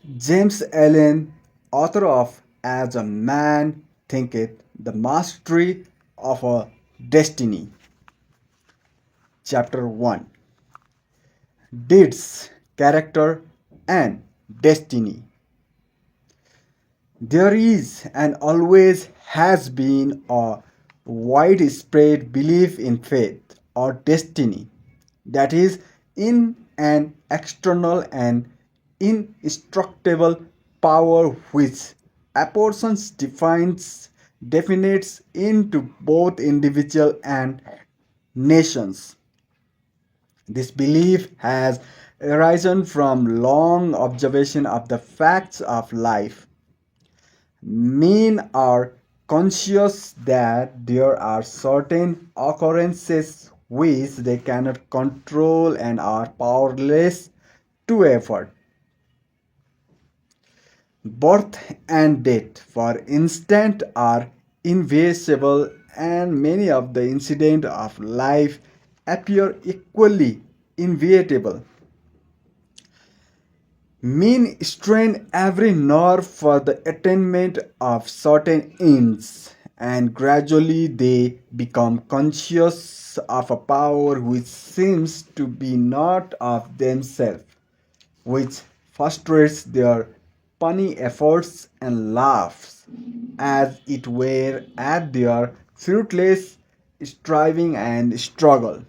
James Allen, author of As a Man Thinketh, The Mastery of a Destiny, Chapter 1. Deeds, Character, and Destiny. There is and always has been a widespread belief in fate or destiny, that is, in an external and indestructible power which apportions definites into both individual and nations. This belief has arisen from long observation of the facts of life. Men are conscious that there are certain occurrences which they cannot control and are powerless to avert. Birth and death, for instance, are invisible, and many of the incidents of life appear equally inevitable. Men strain every nerve for the attainment of certain ends, and gradually they become conscious of a power which seems to be not of themselves, which frustrates their puny efforts and laughs, as it were, at their fruitless striving and struggle.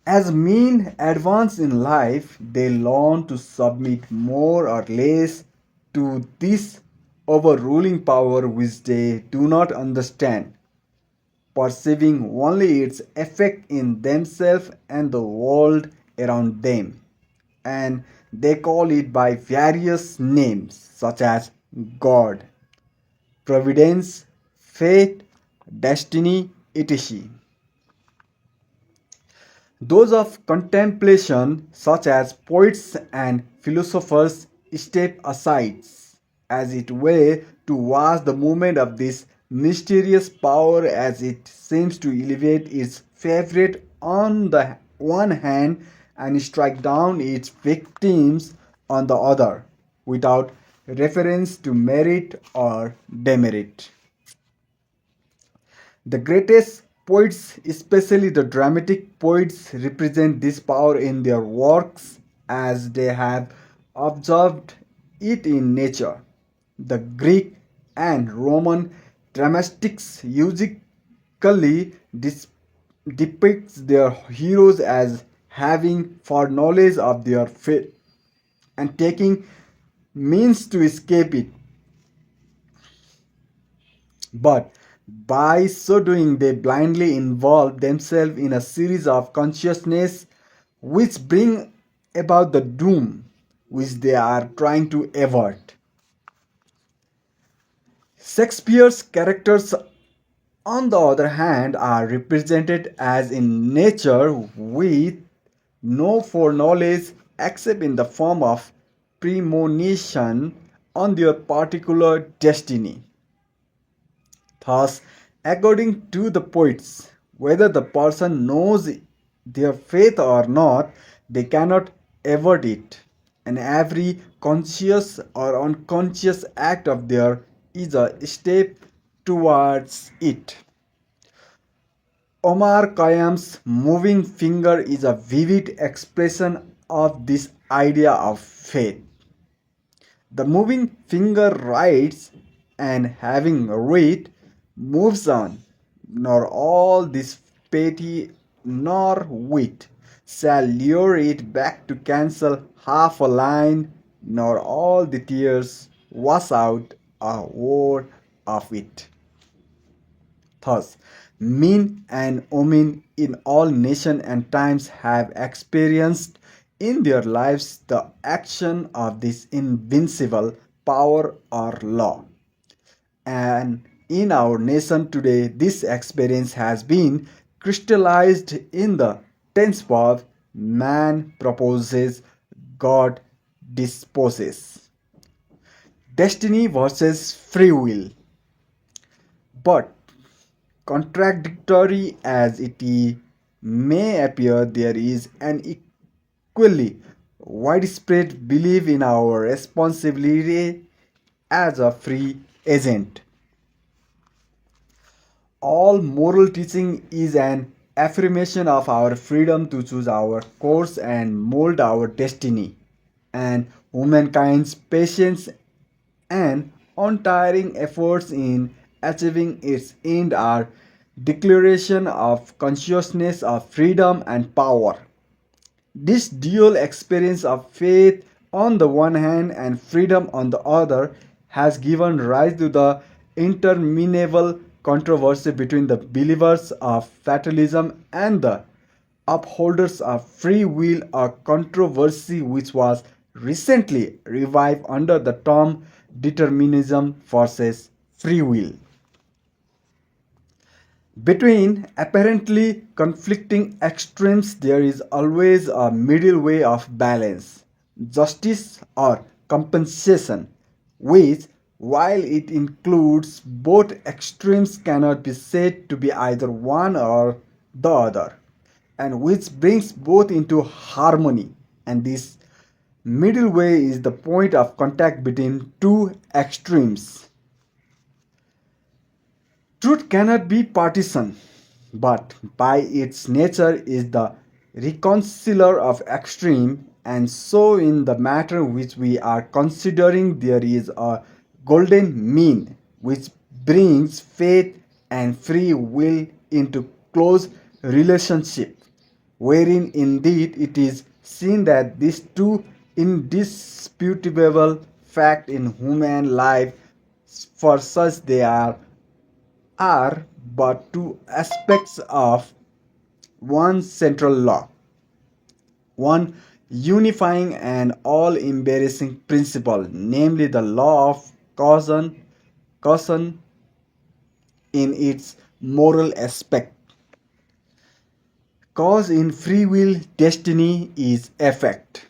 As men advance in life, they learn to submit more or less to this overruling power which they do not understand, perceiving only its effect in themselves and the world around them. And they call it by various names such as God, Providence, Fate, Destiny, etc. Those of contemplation, such as poets and philosophers, step aside, as it were, to watch the movement of this mysterious power as it seems to elevate its favorite on the one hand and strike down its victims on the other, without reference to merit or demerit. The greatest poets, especially the dramatic poets, represent this power in their works as they have observed it in nature. The Greek and Roman dramatists musically depicts their heroes as having foreknowledge of their fate and taking means to escape it, but by so doing, they blindly involve themselves in a series of consciousness which bring about the doom which they are trying to avert. Shakespeare's characters, on the other hand, are represented as in nature with no foreknowledge except in the form of premonition on their particular destiny. Thus, according to the poets, whether the person knows their faith or not, they cannot avert it, and every conscious or unconscious act of theirs is a step towards it. Omar Khayyam's moving finger is a vivid expression of this idea of faith. The moving finger writes, and having writ, moves on, nor all this petty nor wit shall lure it back to cancel half a line, nor all the tears wash out a word of it. Thus, men and women in all nations and times have experienced in their lives the action of this invincible power or law. And in our nation today, this experience has been crystallized in the tense verb man proposes, God disposes. Destiny versus free will. But contradictory as it may appear, there is an equally widespread belief in our responsibility as a free agent. All moral teaching is an affirmation of our freedom to choose our course and mold our destiny, and humankind's patience and untiring efforts in achieving its end are declaration of consciousness of freedom and power. This dual experience of faith on the one hand and freedom on the other has given rise to the interminable controversy between the believers of fatalism and the upholders of free will, a controversy which was recently revived under the term determinism versus free will. Between apparently conflicting extremes, there is always a middle way of balance, justice or compensation, which, while it includes both extremes, cannot be said to be either one or the other, and which brings both into harmony. And this middle way is the point of contact between two extremes. Truth cannot be partisan, but by its nature is the reconciler of extreme, and so in the matter which we are considering there is a golden mean which brings faith and free will into close relationship, wherein indeed it is seen that these two indisputable fact in human life, for such they are but two aspects of one central law, one unifying and all embracing principle, namely the law of caution in its moral aspect. Cause in free will destiny is effect.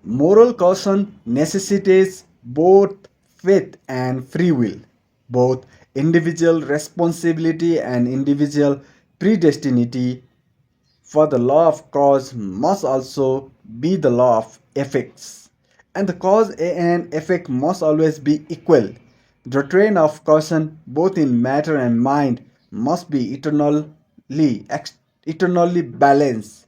Moral caution necessitates both faith and free will, both individual responsibility and individual predestinity, for the law of cause must also be the law of effects, and the cause and effect must always be equal. The train of caution, both in matter and mind, must be eternally balanced.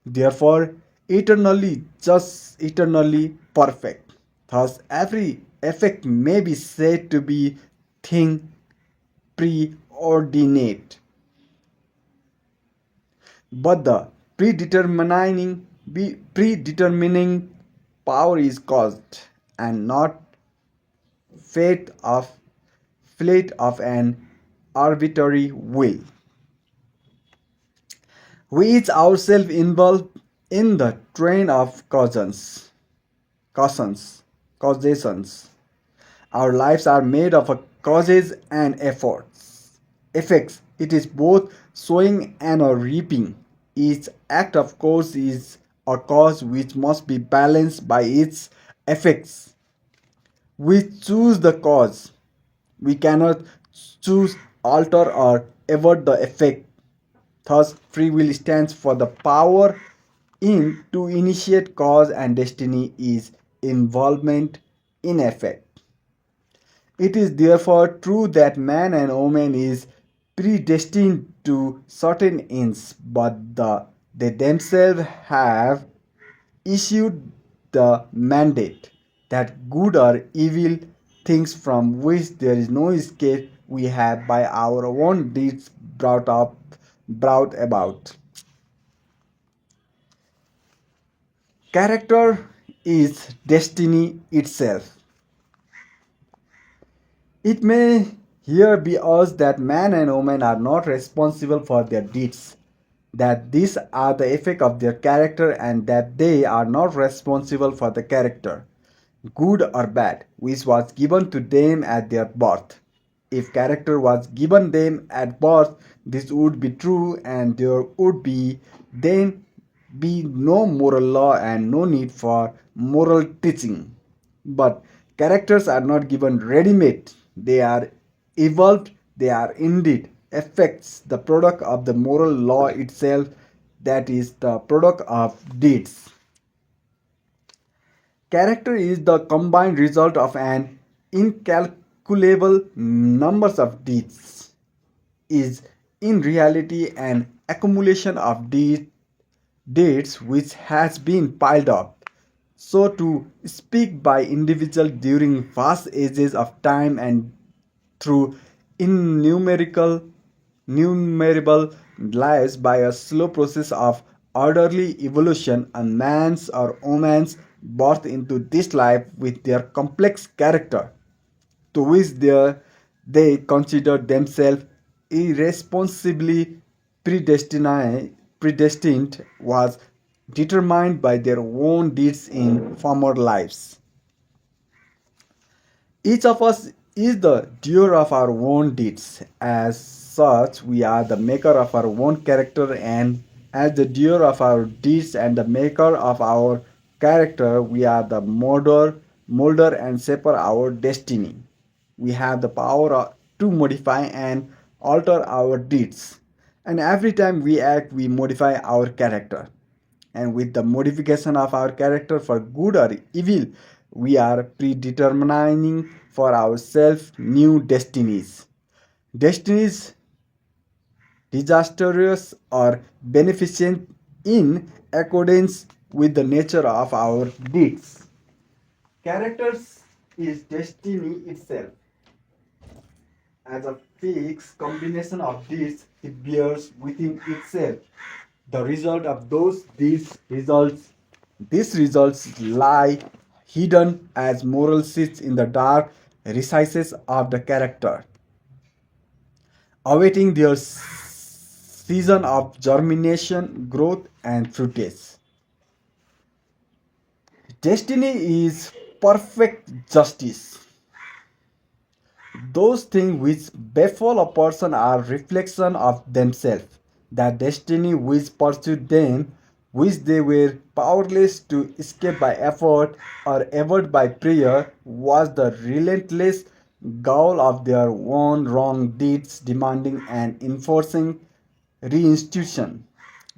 Therefore, eternally just, eternally perfect. Thus, every effect may be said to be thing preordinate, but the predetermining power is caused and not fate of fate of an arbitrary will. We each ourselves involved in the train of cautions, causations. Our lives are made of a causes and efforts. Effects. It is both sowing and a reaping. Each act of course is a cause which must be balanced by its effects. We choose the cause. We cannot choose, alter, or avert the effect. Thus, free will stands for the power in to initiate cause, and destiny is involvement in effect. It is therefore true that man and woman is predestined to certain ends, but they themselves have issued the mandate that good or evil things from which there is no escape we have by our own deeds brought about. Character is destiny itself. It may here be urged that man and woman are not responsible for their deeds, that these are the effect of their character, and that they are not responsible for the character, good or bad, which was given to them at their birth. If character was given them at birth, this would be true, and there would be then be no moral law and no need for moral teaching. But characters are not given ready made, they are evolved, they are indeed effects, the product of the moral law itself, that is the product of deeds. Character is the combined result of an incalculable numbers of deeds, is in reality an accumulation of deeds which has been piled up, so to speak, by individuals during vast ages of time and through innumerable lives by a slow process of orderly evolution. A man's or woman's birth into this life with their complex character, to which they consider themselves irresponsibly predestined, was determined by their own deeds in former lives. Each of us is the doer of our own deeds. As such, we are the maker of our own character, and as the doer of our deeds and the maker of our character, we are the molder and shaper our destiny. We have the power to modify and alter our deeds. And every time we act, we modify our character. And with the modification of our character for good or evil, we are predetermining for ourselves new destinies. Destinies disastrous or beneficent in accordance with the nature of our deeds. Characters is destiny itself. As a fixed combination of deeds, it bears within itself the result of those deeds results. These results lie hidden as moral seeds in the dark recesses of the character, awaiting their season of germination, growth, and fruitage. Destiny is perfect justice. Those things which befall a person are reflection of themselves. The destiny which pursued them, which they were powerless to escape by effort or avoid by prayer, was the relentless goal of their own wrong deeds, demanding and enforcing reinstitution.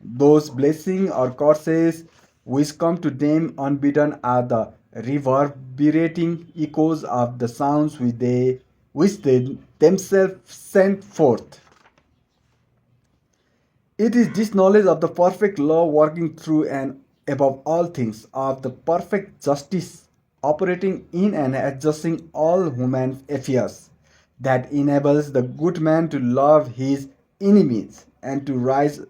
Those blessings or curses which come to them unbidden are the reverberating echoes of the sounds which they themselves sent forth. It is this knowledge of the perfect law working through and above all things, of the perfect justice operating in and adjusting all human affairs, that enables the good man to love his enemies and to rise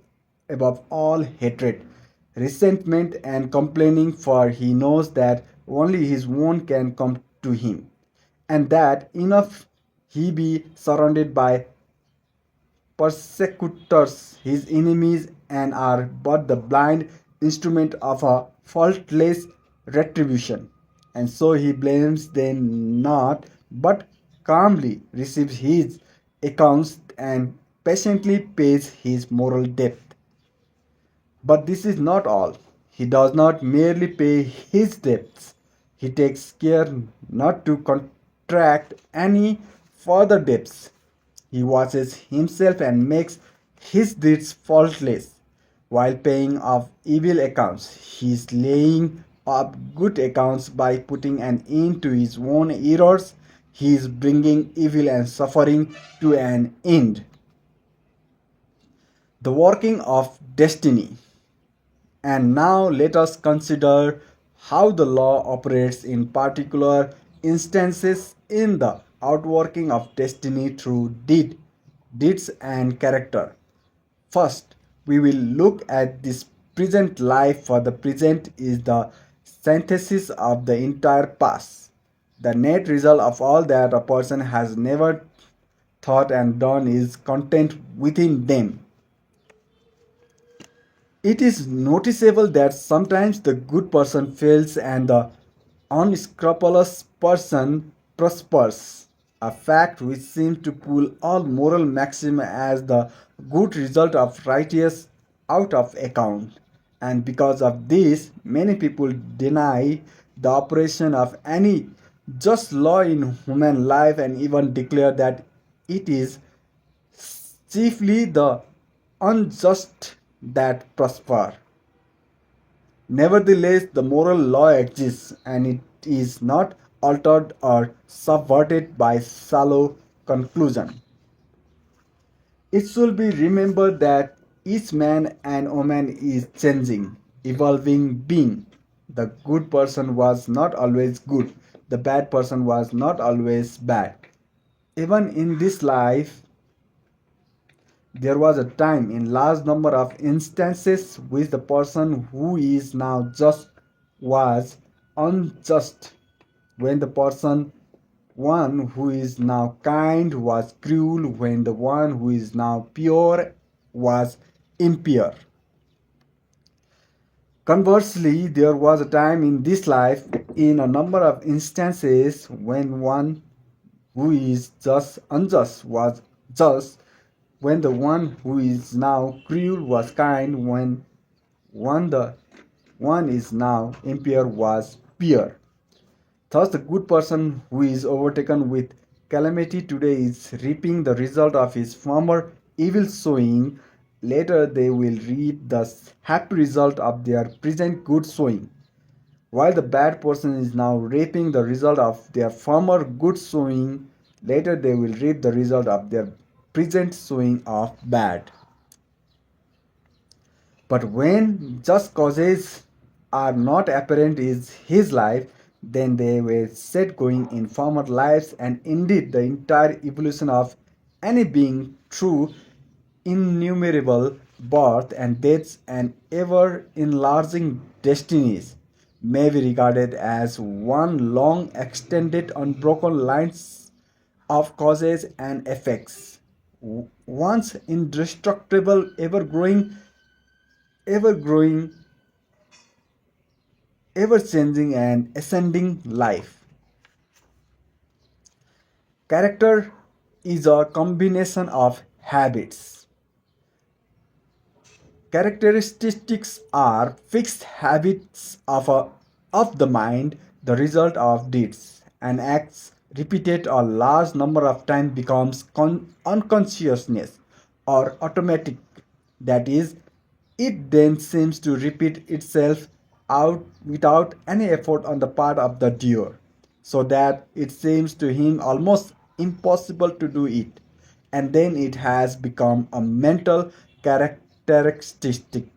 above all hatred, resentment, and complaining, for he knows that only his own can come to him, and that enough he be surrounded by persecutors, his enemies, and are but the blind instrument of a faultless retribution. And so he blames them not, but calmly receives his accounts and patiently pays his moral debt. But this is not all. He does not merely pay his debts, he takes care not to contract any further debts. He watches himself and makes his deeds faultless. While paying off evil accounts, he is laying up good accounts by putting an end to his own errors. He is bringing evil and suffering to an end. The working of destiny. And now let us consider how the law operates in particular instances in the outworking of destiny through deeds and character. First, we will look at this present life, for the present is the synthesis of the entire past, the net result of all that a person has never thought and done is contained within them. It is noticeable that sometimes the good person fails and the unscrupulous person prospers, a fact which seems to pull all moral maxim as the good result of righteous out of account. And because of this, many people deny the operation of any just law in human life and even declare that it is chiefly the unjust that prosper. Nevertheless, the moral law exists and it is not altered or subverted by shallow conclusion. It should be remembered that each man and woman is changing, evolving being. The good person was not always good. The bad person was not always bad. Even in this life, there was a time in large number of instances which the person who is now just was unjust, when the person one who is now kind was cruel, when the one who is now pure was impure. Conversely, there was a time in this life in a number of instances when one who is just unjust was just, when the one who is now cruel was kind, when the one is now impure was pure. Thus, the good person who is overtaken with calamity today is reaping the result of his former evil sowing. Later, they will reap the happy result of their present good sowing. While the bad person is now reaping the result of their former good sowing, later they will reap the result of their present sowing of bad. But when just causes are not apparent in his life, then they were set going in former lives, and indeed the entire evolution of any being through innumerable birth and deaths and ever enlarging destinies may be regarded as one long extended unbroken lines of causes and effects, once indestructible, ever growing, ever changing, and ascending life. Character is a combination of habits. Characteristics are fixed habits of the mind, the result of deeds and acts repeated a large number of times becomes unconsciousness or automatic. That is, it then seems to repeat itself out without any effort on the part of the doer, so that it seems to him almost impossible to do it, and then it has become a mental characteristic.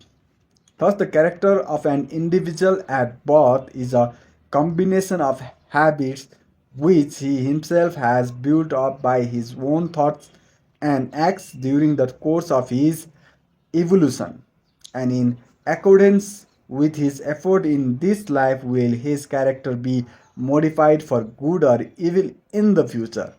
Thus, the character of an individual at birth is a combination of habits which he himself has built up by his own thoughts and acts during the course of his evolution. And in accordance with his effort in this life, will his character be modified for good or evil in the future.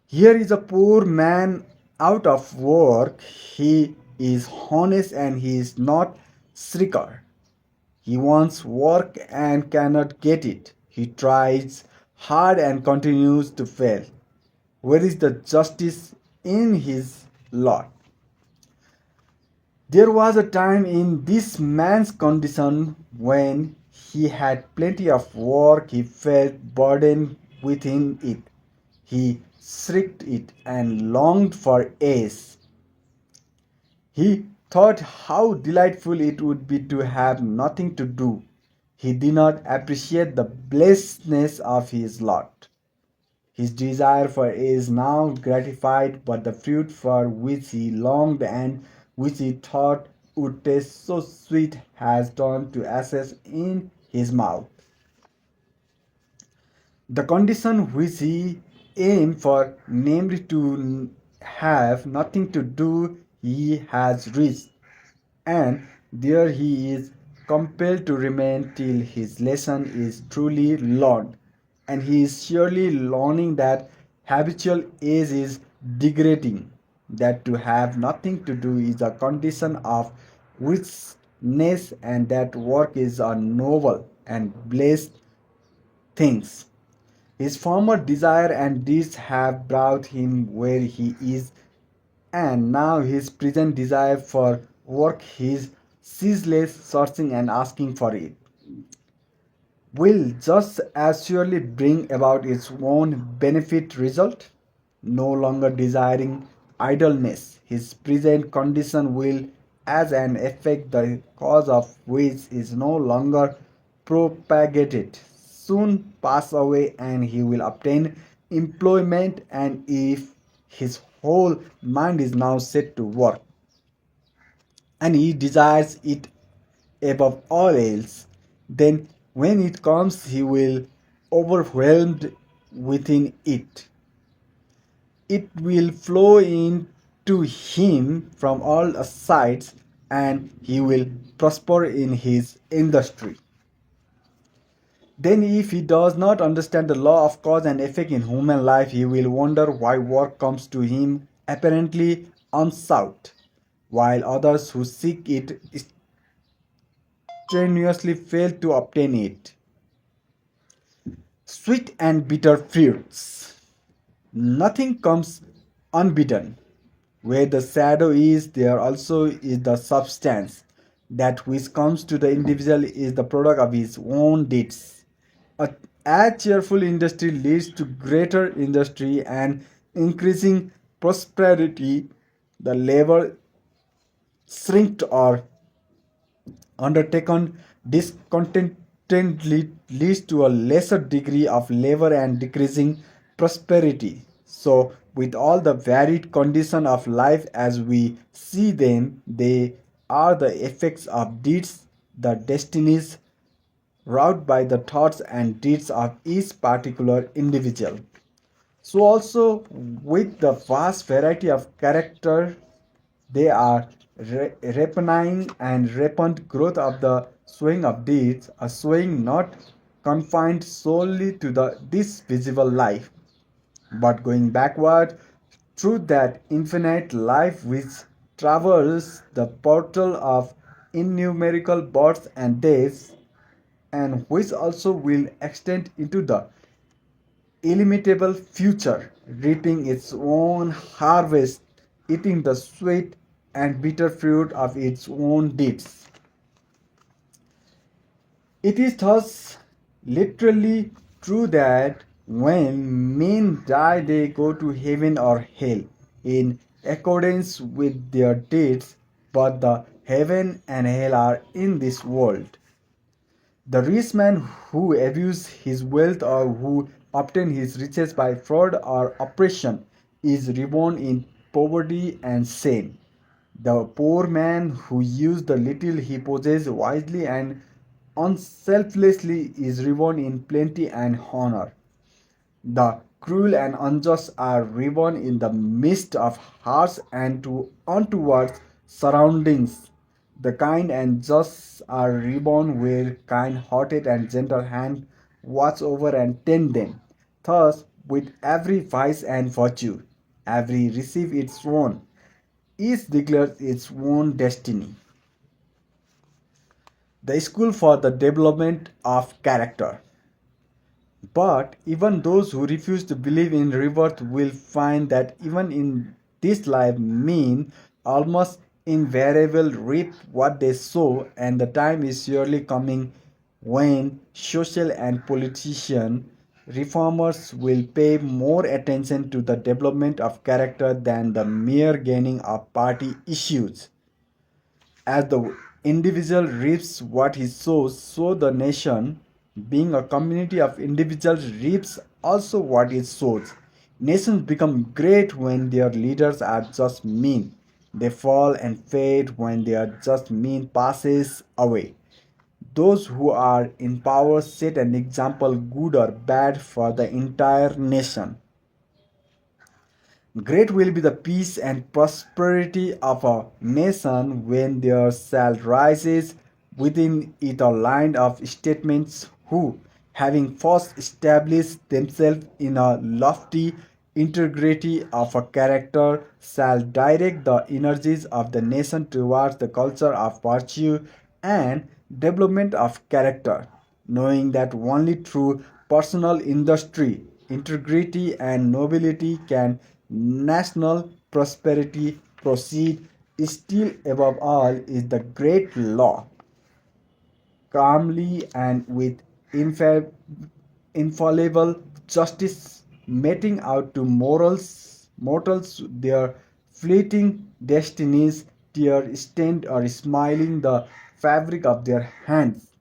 Here is a poor man out of work. He is honest and he is not shrieker. He wants work and cannot get it. He tries hard and continues to fail. Where is the justice in his lot? There was a time in this man's condition when he had plenty of work, he felt burdened within it. He shrieked it and longed for ease. He thought how delightful it would be to have nothing to do. He did not appreciate the blessedness of his lot. His desire for is now gratified, but the fruit for which he longed and which he thought would taste so sweet has turned to ashes in his mouth. The condition which he aimed for, namely to have nothing to do, he has reached, and there he is compelled to remain till his lesson is truly learned. And he is surely learning that habitual age is degrading, that to have nothing to do is a condition of richness, and that work is a noble and blessed things. His former desire and deeds have brought him where he is, and now his present desire for work, his ceaseless searching and asking for it, will just as surely bring about its own benefit result. No longer desiring idleness. His present condition will, as an effect, the cause of which is no longer propagated, soon pass away, and he will obtain employment. And if his whole mind is now set to work, and he desires it above all else, then when it comes, he will overwhelmed within it. It will flow into him from all sides, and he will prosper in his industry. Then, if he does not understand the law of cause and effect in human life, he will wonder why work comes to him apparently unsought, while others who seek it strenuously fail to obtain it. Sweet and bitter fruits. Nothing comes unbidden. Where the shadow is, there also is the substance. That which comes to the individual is the product of his own deeds. A, as cheerful industry leads to greater industry and increasing prosperity, the labor shrinked or undertaken discontentedly leads to a lesser degree of labor and decreasing prosperity. So, with all the varied conditions of life as we see them, they are the effects of deeds, the destinies wrought by the thoughts and deeds of each particular individual. So, also with the vast variety of character, they are rapine and rapid growth of the swing of deeds, a swing not confined solely to this visible life, but going backward through that infinite life which traverses the portal of innumerable births and deaths, and which also will extend into the illimitable future, reaping its own harvest, eating the sweet and bitter fruit of its own deeds. It is thus literally true that when men die, they go to heaven or hell in accordance with their deeds, but the heaven and hell are in this world. The rich man who abuses his wealth or who obtains his riches by fraud or oppression is reborn in poverty and shame. The poor man who uses the little he possesses wisely and unselfishly is reborn in plenty and honor. The cruel and unjust are reborn in the midst of harsh and untoward surroundings. The kind and just are reborn where kind-hearted and gentle hand watch over and tend them. Thus, with every vice and virtue, every receive its own, each declares its own destiny. The school for the development of character. But even those who refuse to believe in rebirth will find that even in this life men almost invariably reap what they sow, and the time is surely coming when social and politician reformers will pay more attention to the development of character than the mere gaining of party issues. As the individual reaps what he sows, so the nation, being a community of individuals, reaps also what it sows. Nations become great when their leaders are just mean. They fall and fade when their just mean passes away. Those who are in power set an example, good or bad, for the entire nation. Great will be the peace and prosperity of a nation when there shall rise within it a line of statesmen who, having first established themselves in a lofty integrity of a character, shall direct the energies of the nation towards the culture of virtue and development of character, knowing that only through personal industry, integrity, and nobility can national prosperity proceed. Still above all is the great law, calmly and with infallible justice, meting out to mortals their fleeting destinies, tear stained or smiling the fabric of their hands.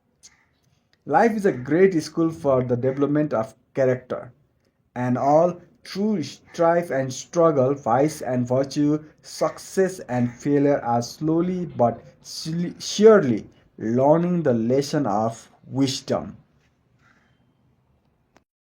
Life is a great school for the development of character, and all through strife and struggle, vice and virtue, success and failure are slowly but surely learning the lesson of wisdom.